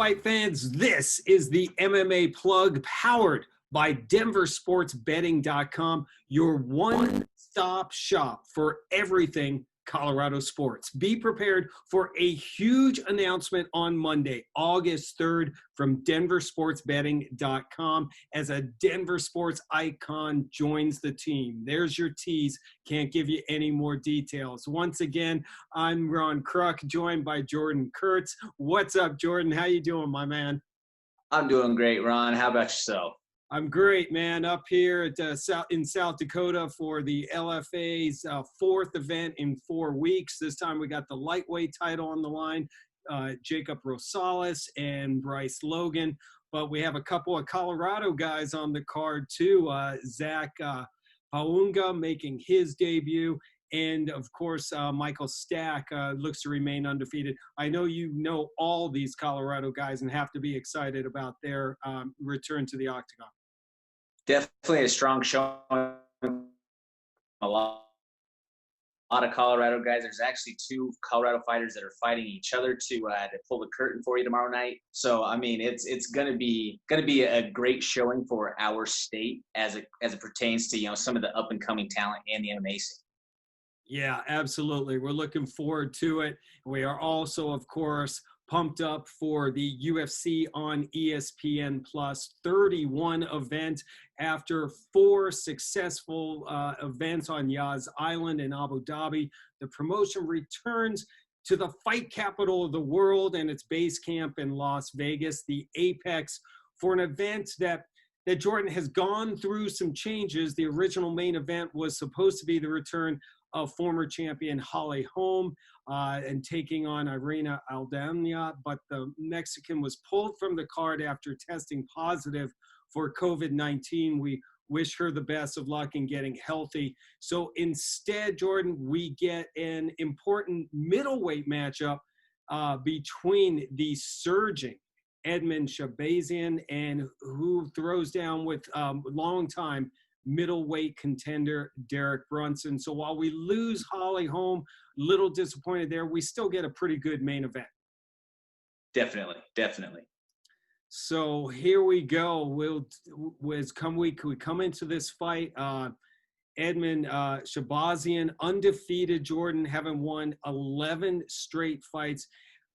fight fans, this is the MMA Plug powered by DenverSportsBetting.com, your one-stop shop for everything Colorado sports. Be prepared for a huge announcement on Monday, August 3rd from DenverSportsBetting.com as a Denver sports icon joins the team. There's your tease. Can't give you any more details. Once again, I'm Ron Kruck, joined by Jordan Kurtz. What's up, Jordan? How you doing, my man? I'm doing great, Ron. How about yourself? I'm great, man. Up here at in South Dakota for the LFA's fourth event in 4 weeks. This time we got the lightweight title on the line, Jacob Rosales and Bryce Logan. But we have a couple of Colorado guys on the card too. Zach Paunga making his debut. And, of course, Michael Stack looks to remain undefeated. I know you know all these Colorado guys and have to be excited about their return to the octagon. Definitely a strong showing. A lot of Colorado guys. There's actually 2 Colorado fighters that are fighting each other to pull the curtain for you tomorrow night. So I mean, it's gonna be a great showing for our state as it pertains to some of the up and coming talent in the MMA scene. Yeah, absolutely. We're looking forward to it. We are also, of course, pumped up for the UFC on ESPN Plus 31 event after 4 successful events on Yas Island in Abu Dhabi. The promotion returns to the fight capital of the world and its base camp in Las Vegas, the Apex, for an event that Jordan has gone through some changes. The original main event was supposed to be the return of former champion Holly Holm and taking on Irina Aldana, but the Mexican was pulled from the card after testing positive for COVID-19. We wish her the best of luck in getting healthy. So instead, Jordan, we get an important middleweight matchup between the surging Edmund Shahbazyan and who throws down with long-time middleweight contender Derek Brunson. So while we lose Holly Holm, little disappointed there, we still get a pretty good main event. Definitely. So here we go. We come into this fight. Edmund Shahbazyan, undefeated, Jordan, having won 11 straight fights.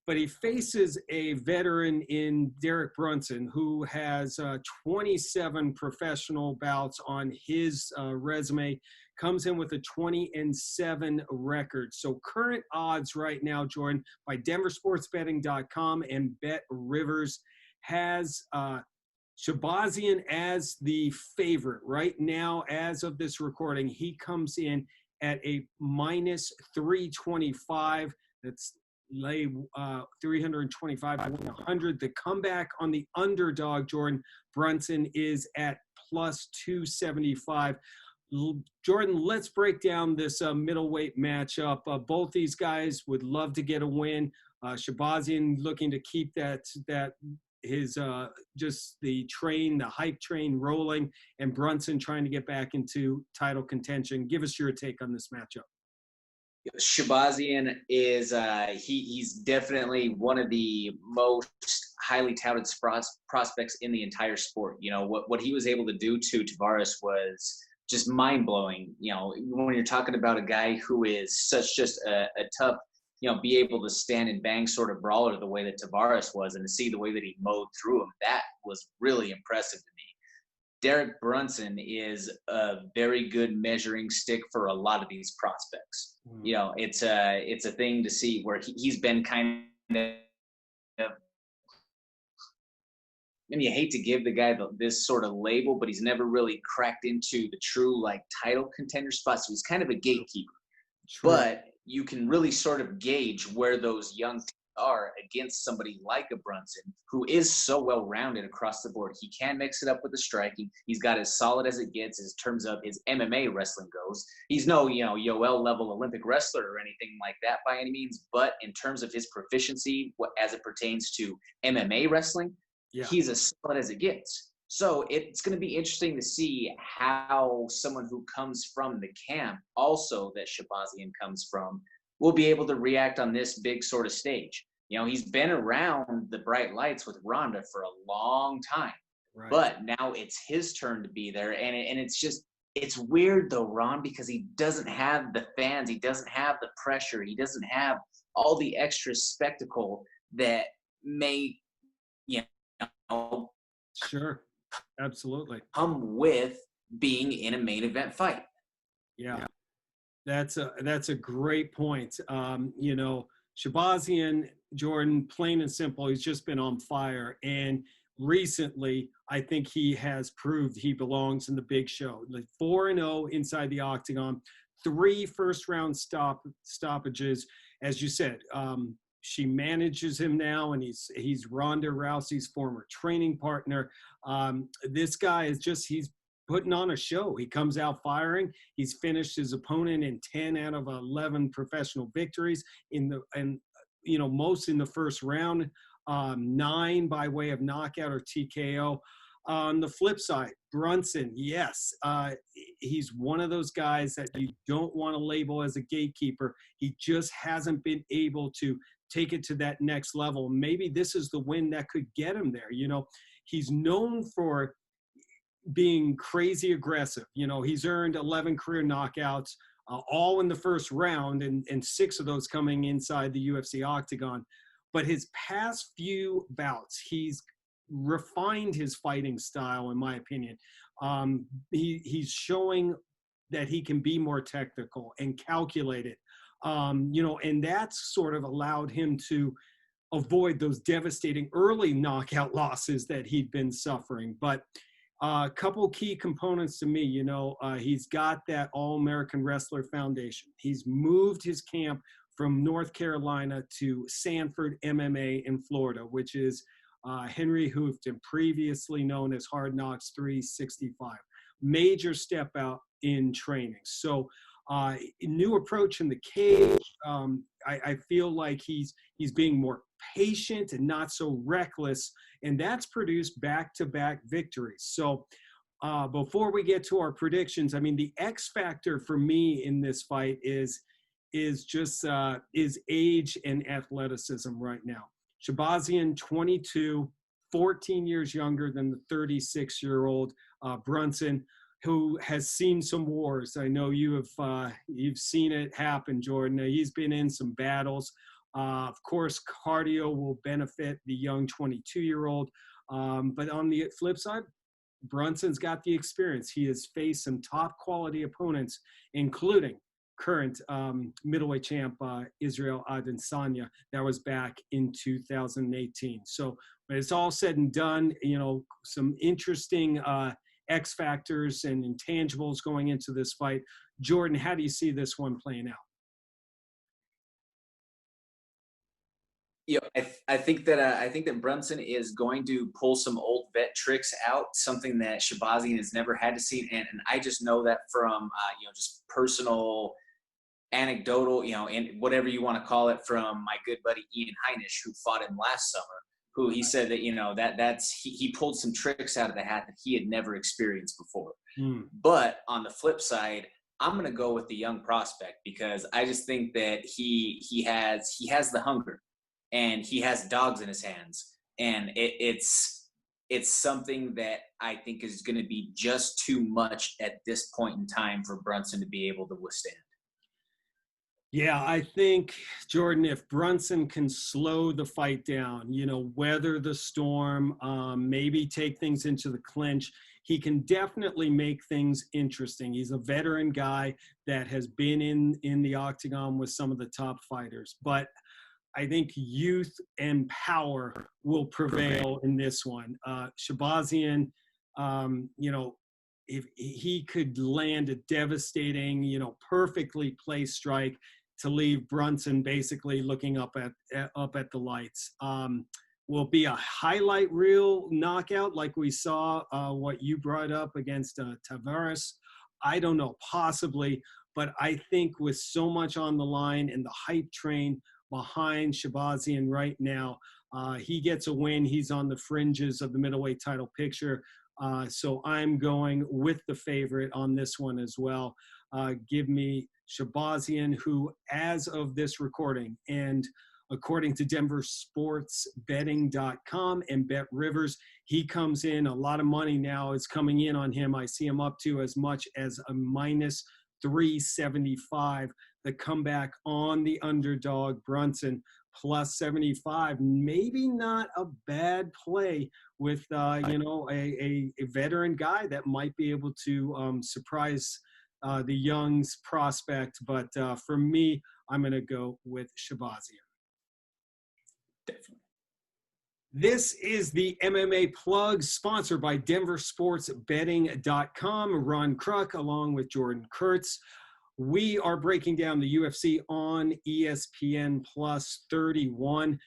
But he faces a veteran in Derek Brunson, who has 27 professional bouts on his resume, comes in with a 20-7 record. So current odds right now, Jordan, by DenverSportsBetting.com and BetRivers has Shahbazyan as the favorite. Right now, as of this recording, he comes in at a minus 325. That's lay 325 to 100. The comeback on the underdog, Jordan Brunson, is at plus 275. Jordan, let's break down this middleweight matchup. Both these guys would love to get a win. Shahbazyan looking to keep his just the hype train rolling, and Brunson trying to get back into title contention. Give us your take on this matchup. Shahbazyan is he's definitely one of the most highly touted prospects in the entire sport. You know what he was able to do to Tavares was just mind blowing. You know, when you're talking about a guy who is such just a tough, be able to stand and bang sort of brawler the way that Tavares was, and to see the way that he mowed through him, that was really impressive to me. Derek Brunson is a very good measuring stick for a lot of these prospects. It's a thing to see where he's been kind of, and you hate to give the guy this sort of label, but he's never really cracked into the true title contender spot. So he's kind of a gatekeeper. True. But you can really sort of gauge where those young teams are against somebody like a Brunson, who is so well-rounded across the board. He can mix it up with the striking. He's got as solid as it gets in terms of his MMA wrestling goes. He's no, Yoel-level Olympic wrestler or anything like that by any means, but in terms of his proficiency as it pertains to MMA wrestling, he's as solid as it gets. So it's going to be interesting to see how someone who comes from the camp, also that Shahbazyan comes from, will be able to react on this big sort of stage. You know, he's been around the bright lights with Ronda for a long time, Right. but now it's his turn to be there. And it's just, it's weird though, Ron, because he doesn't have the fans. He doesn't have the pressure. He doesn't have all the extra spectacle that may, you know, Sure. Absolutely. come with being in a main event fight. Yeah. That's a great point. You know, Shahbazyan, Jordan, plain and simple, he's just been on fire. And recently, I think he has proved he belongs in the big show. Like 4-0 inside the octagon, 3 first-round stoppages. As you said, she manages him now, and he's Ronda Rousey's former training partner. This guy is he's putting on a show. He comes out firing. He's finished his opponent in 10 out of 11 professional victories most in the first round, 9 by way of knockout or TKO. On the flip side, Brunson, yes, he's one of those guys that you don't want to label as a gatekeeper. He just hasn't been able to take it to that next level. Maybe this is the win that could get him there. You know, he's known for being crazy aggressive. You know, he's earned 11 career knockouts, all in the first round, and 6 of those coming inside the UFC octagon. But his past few bouts, he's refined his fighting style, in my opinion. He's showing that he can be more technical and calculated, and that's sort of allowed him to avoid those devastating early knockout losses that he'd been suffering. But a couple key components to me, he's got that All-American Wrestler Foundation. He's moved his camp from North Carolina to Sanford MMA in Florida, which is Henry Hoofton, previously known as Hard Knocks 365. Major step out in training. So new approach in the cage. I feel like he's being more patient and not so reckless, and that's produced back-to-back victories. So before we get to our predictions, I mean, the X factor for me in this fight is age and athleticism right now. Shahbazyan, 22, 14 years younger than the 36-year-old Brunson, who has seen some wars. I know you've seen it happen, Jordan. He's been in some battles. Of course, cardio will benefit the young 22-year-old. But on the flip side, Brunson's got the experience. He has faced some top-quality opponents, including current middleweight champ Israel Adesanya. That was back in 2018. So when it's all said and done, some interesting X factors and intangibles going into this fight. Jordan, how do you see this one playing out? I think that Brunson is going to pull some old vet tricks out, something that Shahbazyan has never had to see, and I just know that from just personal, anecdotal, and whatever you want to call it, from my good buddy Ian Heinisch, who fought him last summer, who he said that he pulled some tricks out of the hat that he had never experienced before. But on the flip side, I'm going to go with the young prospect, because I just think that he has the hunger, and he has dogs in his hands, and it's something that I think is going to be just too much at this point in time for Brunson to be able to withstand. Yeah, I think, Jordan, if Brunson can slow the fight down, weather the storm, maybe take things into the clinch, he can definitely make things interesting. He's a veteran guy that has been in the octagon with some of the top fighters. But I think youth and power will prevail in this one. Shahbazyan, if he could land a devastating, perfectly placed strike to leave Brunson basically looking up at the lights. Will be a highlight reel knockout like we saw what you brought up against Tavares. I don't know, possibly, but I think with so much on the line and the hype train behind Shahbazyan right now, he gets a win. He's on the fringes of the middleweight title picture. So I'm going with the favorite on this one as well. Give me Shahbazyan, who, as of this recording, and according to DenverSportsBetting.com and Bet Rivers. He comes in, a lot of money now is coming in on him. I see him up to as much as a minus 375. The comeback on the underdog, Brunson, plus 75. Maybe not a bad play with, a veteran guy that might be able to surprise the Young's prospect. But for me, I'm going to go with Shahbazyan. Definitely. This is the MMA Plug, sponsored by DenverSportsBetting.com. Ron Kruck, along with Jordan Kurtz. We are breaking down the UFC on ESPN Plus 31.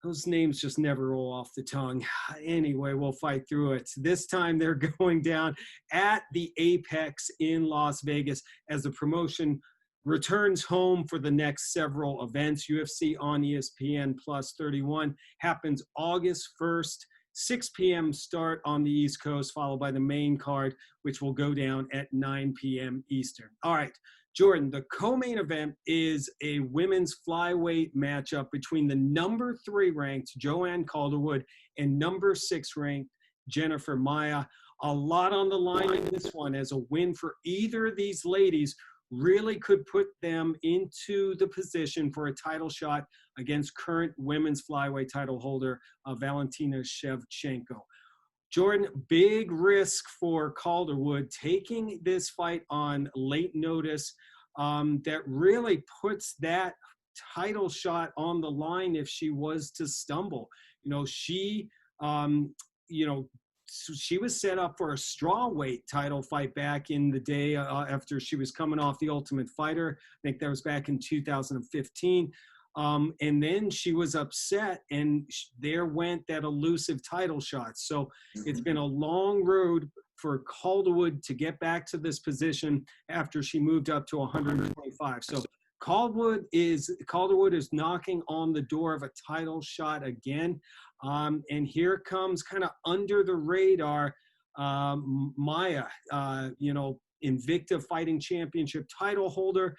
Those names just never roll off the tongue. Anyway, we'll fight through it. This time they're going down at the Apex in Las Vegas as the promotion returns home for the next several events. UFC on ESPN Plus 31 happens August 1st, 6 p.m. start on the East Coast, followed by the main card, which will go down at 9 p.m. Eastern. All right, Jordan, the co-main event is a women's flyweight matchup between the number 3 ranked Joanne Calderwood and number 6 ranked Jennifer Maia. A lot on the line in this one, as a win for either of these ladies really could put them into the position for a title shot against current women's flyweight title holder Valentina Shevchenko. Jordan, big risk for Calderwood taking this fight on late notice. That really puts that title shot on the line if she was to stumble. She was set up for a strawweight title fight back in the day after she was coming off The Ultimate Fighter. I think that was back in 2015. And then she was upset, and there went that elusive title shot. So it's been a long road for Calderwood to get back to this position after she moved up to 125. So Calderwood is knocking on the door of a title shot again. And here comes kind of under the radar Maia, Invicta Fighting Championship title holder.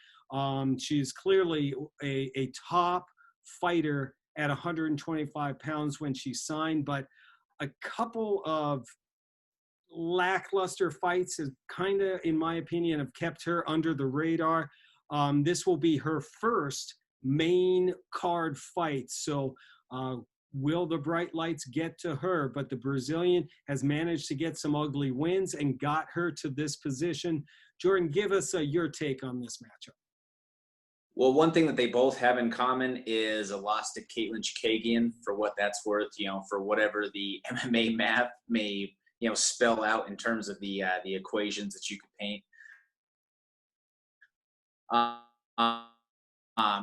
She's clearly a top fighter at 125 pounds when she signed, but a couple of lackluster fights have kind of, in my opinion, have kept her under the radar. This will be her first main card fight. So will the bright lights get to her? But the Brazilian has managed to get some ugly wins and got her to this position. Jordan, give us your take on this matchup. Well, one thing that they both have in common is a loss to Caitlin Chikagian, for what that's worth, for whatever the MMA math may, spell out in terms of the equations that you could paint.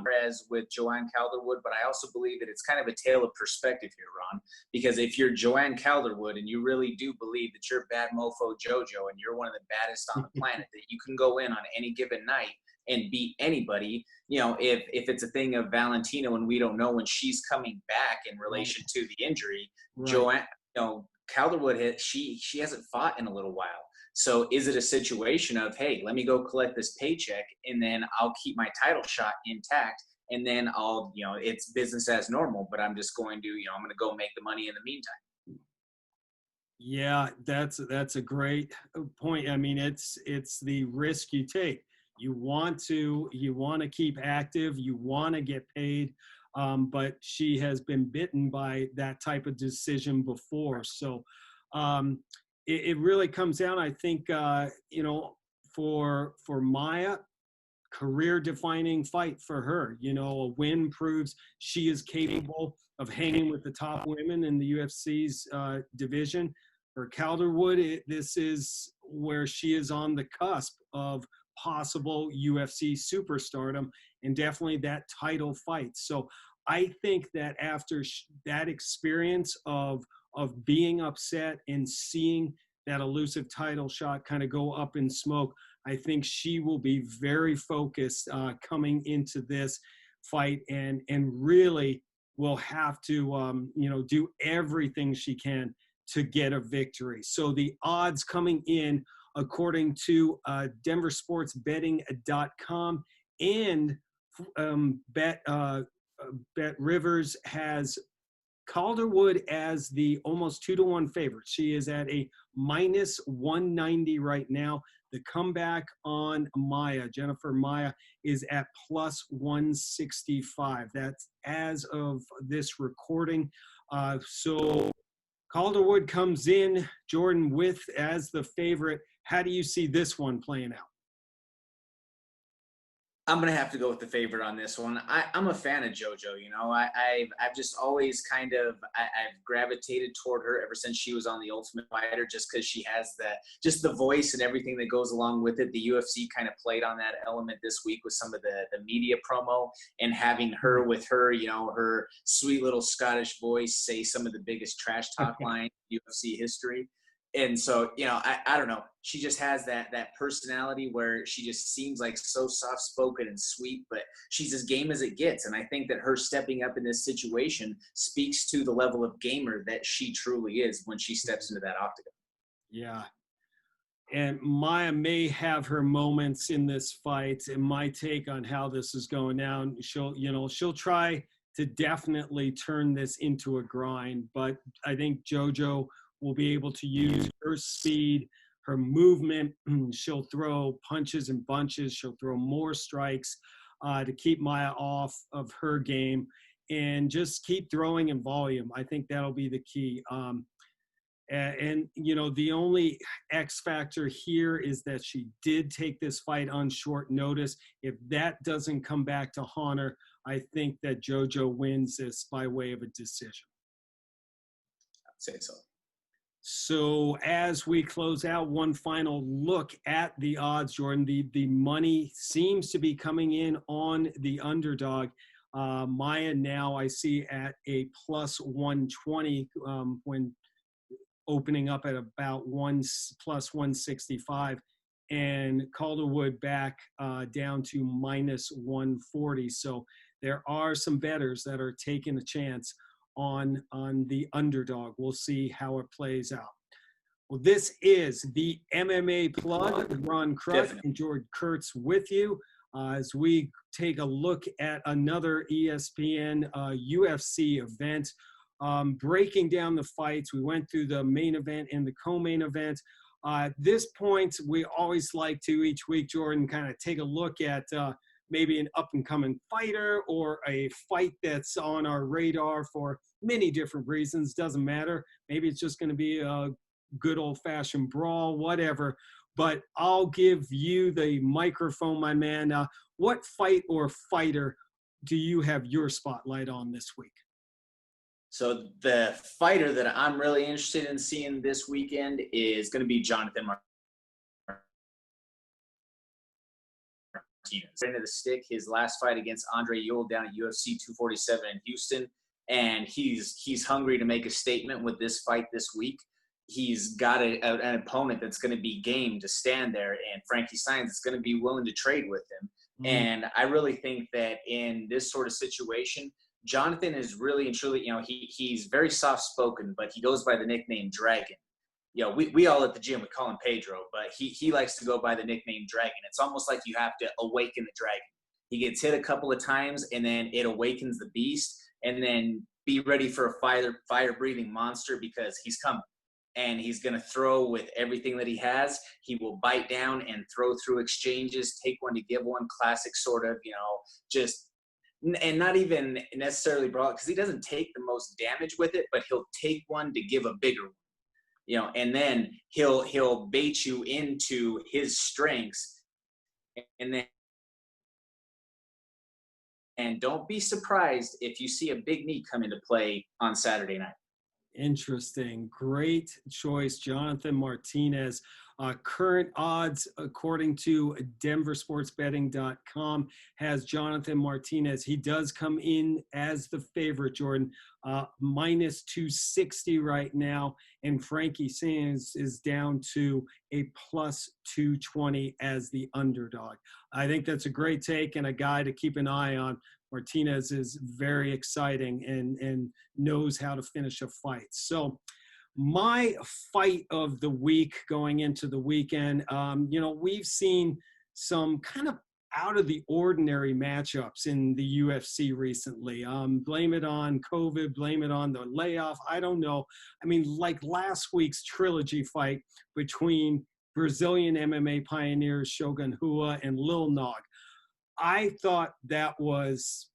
Whereas with Joanne Calderwood, but I also believe that it's kind of a tale of perspective here, Ron, because if you're Joanne Calderwood and you really do believe that you're bad mofo JoJo and you're one of the baddest on the planet, that you can go in on any given night and beat anybody, if it's a thing of Valentina when we don't know when she's coming back in relation to the injury, right. Joanne, Calderwood, she hasn't fought in a little while. So is it a situation of, hey, let me go collect this paycheck and then I'll keep my title shot intact and then I'll, it's business as normal, but I'm just going to, I'm going to go make the money in the meantime. Yeah, that's a great point. I mean, it's the risk you take. You want to keep active, you want to get paid, but she has been bitten by that type of decision before. So it really comes down, I think, for Maia, career-defining fight for her. A win proves she is capable of hanging with the top women in the UFC's division. For Calderwood, this is where she is on the cusp of possible UFC superstardom and definitely that title fight. So I think that after that experience of being upset and seeing that elusive title shot kind of go up in smoke, I think she will be very focused coming into this fight and really will have to do everything she can to get a victory. So the odds coming in, according to DenverSportsBetting.com and Bet Rivers has Calderwood as the almost 2-1 favorite. She is at a minus 190 right now. The comeback on Jennifer Maia, is at plus 165. That's as of this recording. So Calderwood comes in, Jordan, with as the favorite. How do you see this one playing out? I'm gonna have to go with the favorite on this one. I'm a fan of JoJo. You know, I've just always I've gravitated toward her ever since she was on The Ultimate Fighter, just because she has the voice and everything that goes along with it. The UFC kind of played on that element this week with some of the media promo, and having her with her, you know, her sweet little Scottish voice say some of the biggest trash talk lines in UFC history. And so, you know, I don't know. She just has that personality where she just seems like so soft-spoken and sweet, but she's as game as it gets. And I think that her stepping up in this situation speaks to the level of gamer that she truly is when she steps into that octagon. Yeah. And Maya may have her moments in this fight. And my take on how this is going down, she'll try to definitely turn this into a grind. But I think JoJo will be able to use her speed, her movement. She'll throw punches and bunches. She'll throw more strikes to keep Maya off of her game, and just keep throwing in volume. I think that'll be the key. And you know, the only X factor here is that she did take this fight on short notice. If that doesn't come back to haunt her, I think that JoJo wins this by way of a decision. I'd say so. So as we close out, one final look at the odds, Jordan. The money seems to be coming in on the underdog. Maya now I see at a plus 120 when opening up at about plus 165, and Calderwood back down to minus 140. So there are some bettors that are taking a chance on the underdog. We'll see how it plays out. Well, this is the MMA Plug. Ron Kruck and George Kurtz with you as we take a look at another ESPN UFC event. Breaking down the fights. We went through the main event and the co-main event. At this point, we always like to each week, Jordan, kind of take a look at maybe an up-and-coming fighter or a fight that's on our radar for many different reasons. Doesn't matter. Maybe it's just going to be a good old-fashioned brawl, whatever. But I'll give you the microphone, my man. What fight or fighter do you have your spotlight on this week? So the fighter that I'm really interested in seeing this weekend is going to be Jonathan Martinez. Into the stick, his last fight against Andre Ewell down at UFC 247 in Houston, and he's hungry to make a statement with this fight this week. He's got an opponent that's going to be game to stand there, and Frankie Saenz is going to be willing to trade with him. And I really think that in this sort of situation, Jonathan is really and truly, you know, he's very soft-spoken, but he goes by the nickname Dragon. You know, we all at the gym, we call him Pedro, but he likes to go by the nickname Dragon. It's almost like you have to awaken the dragon. He gets hit a couple of times, and then it awakens the beast, and then be ready for a fire-breathing monster, because he's coming. And he's going to throw with everything that he has. He will bite down and throw through exchanges, take one to give one, classic sort of, you know, just – and not even necessarily brawl, because he doesn't take the most damage with it, but he'll take one to give a bigger one. You know, and then he'll bait you into his strengths, and don't be surprised if you see a big knee come into play on Saturday night. Interesting. Great choice, Jonathan Martinez. Current odds, according to denversportsbetting.com, has Jonathan Martinez. He does come in as the favorite, Jordan, minus 260 right now. And Frankie Saenz is down to a plus 220 as the underdog. I think that's a great take and a guy to keep an eye on. Martinez is very exciting and knows how to finish a fight. So my fight of the week going into the weekend, you know, we've seen some kind of out of the ordinary matchups in the UFC recently. Blame it on COVID, blame it on the layoff. I don't know. I mean, like last week's trilogy fight between Brazilian MMA pioneers Shogun Rua and Lil Nog. I thought it was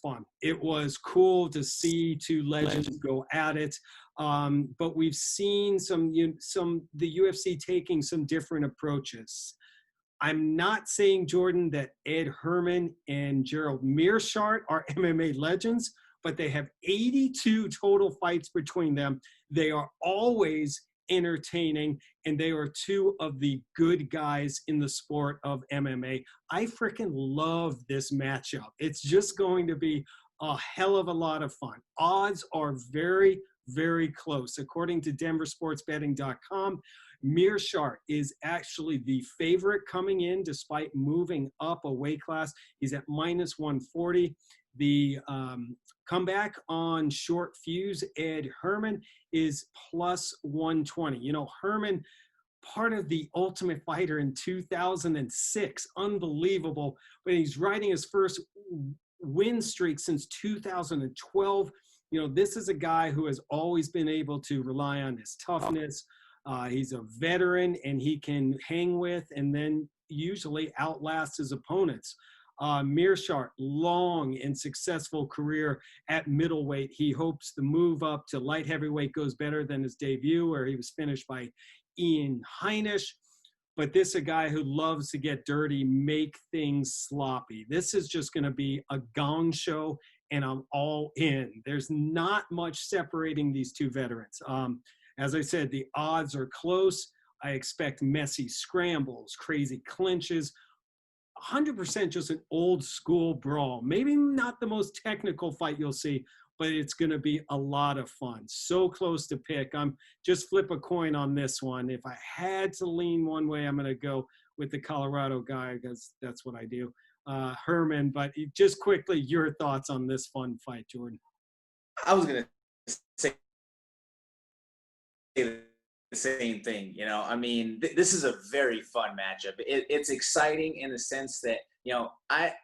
fun. It was cool to see two legends go at it. But we've seen the UFC taking some different approaches. I'm not saying, Jordan, that Ed Herman and Gerald Meerschaert are MMA legends, but they have 82 total fights between them. They are always entertaining, and they are two of the good guys in the sport of MMA. I freaking love this matchup. It's just going to be a hell of a lot of fun. Odds are very, very close. According to DenverSportsBetting.com, Meerschaert is actually the favorite coming in despite moving up a weight class. He's at minus 140. The comeback on short fuse, Ed Herman, is plus 120. You know, Herman, part of the Ultimate Fighter in 2006, unbelievable, but he's riding his first win streak since 2012. You know, this is a guy who has always been able to rely on his toughness. He's a veteran, and he can hang with and then usually outlast his opponents. Meerschaert, long and successful career at middleweight. He hopes the move up to light heavyweight goes better than his debut, where he was finished by Ian Heinisch. But this is a guy who loves to get dirty, make things sloppy. This is just going to be a gong show, and I'm all in. There's not much separating these two veterans. As I said, the odds are close. I expect messy scrambles, crazy clinches, 100% just an old school brawl. Maybe not the most technical fight you'll see, but it's going to be a lot of fun. So close to pick. I'm just flip a coin on this one. If I had to lean one way, I'm going to go with the Colorado guy because that's what I do, Herman. But just quickly, your thoughts on this fun fight, Jordan? I was going to say the same thing. You know, I mean, this is a very fun matchup. It's exciting in the sense that, you know, I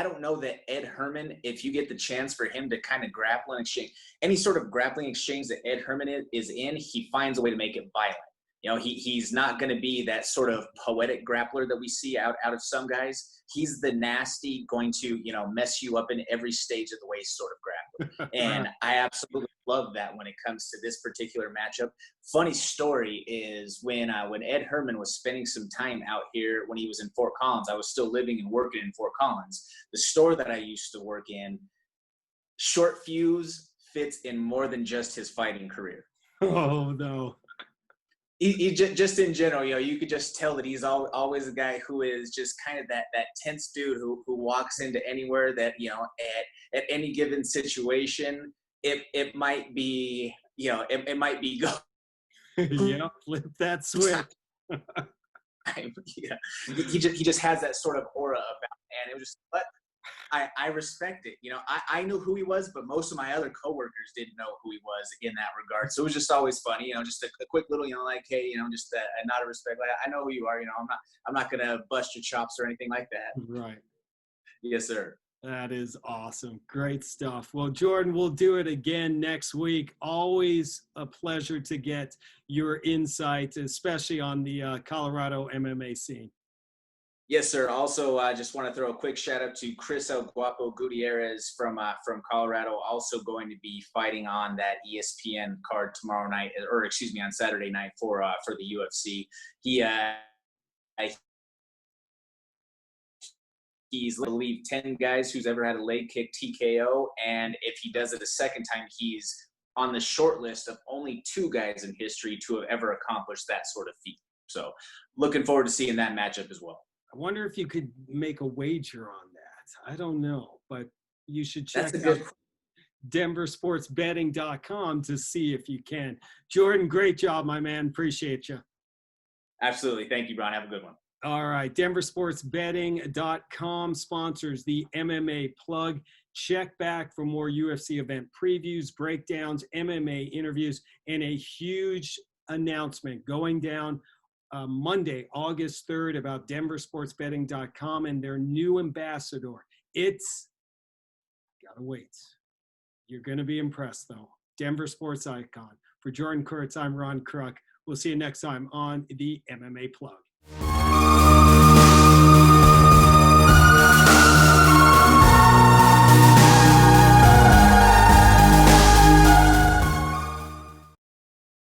don't know that Ed Herman, if you get the chance for him to kind of grapple and exchange, any sort of grappling exchange that Ed Herman is in, he finds a way to make it violent. You know, he's not going to be that sort of poetic grappler that we see out of some guys. He's the nasty, going to, you know, mess you up in every stage of the way sort of grappler. And I absolutely love that when it comes to this particular matchup. Funny story is when Ed Herman was spending some time out here when he was in Fort Collins, I was still living and working in Fort Collins. The store that I used to work in, short fuse fits in more than just his fighting career. Oh, no. He just in general, you know, you could just tell that he's always a guy who is just kind of that tense dude who walks into anywhere that, you know, at any given situation, it might be, you know, it might be go. Yeah, flip that switch. Yeah, he just has that sort of aura about him, and it was just, but I respect it. You know, I knew who he was, but most of my other coworkers didn't know who he was in that regard. So it was just always funny, you know, just a quick little, you know, like, hey, you know, just a nod of respect. Like, I know who you are. You know, I'm not gonna bust your chops or anything like that. Right. Yes, sir. That is awesome. Great stuff. Well, Jordan, we'll do it again next week. Always a pleasure to get your insights, especially on the Colorado MMA scene. Yes, sir. Also, I just want to throw a quick shout out to Chris El Guapo Gutierrez from Colorado, also going to be fighting on that ESPN card tomorrow night, or excuse me, on Saturday night for the UFC. He's, I believe, 10 guys who's ever had a leg kick TKO, and if he does it a second time, he's on the short list of only 2 guys in history to have ever accomplished that sort of feat. So, looking forward to seeing that matchup as well. I wonder if you could make a wager on that. I don't know, but you should check out DenverSportsBetting.com to see if you can. Jordan, great job, my man. Appreciate you. Absolutely. Thank you, Brian. Have a good one. All right. DenverSportsBetting.com sponsors the MMA Plug. Check back for more UFC event previews, breakdowns, MMA interviews, and a huge announcement going down Monday, August 3rd, about denversportsbetting.com and their new ambassador. It's, gotta wait. You're going to be impressed, though. Denver sports icon. For Jordan Kurtz, I'm Ron Kruck. We'll see you next time on the MMA Plug.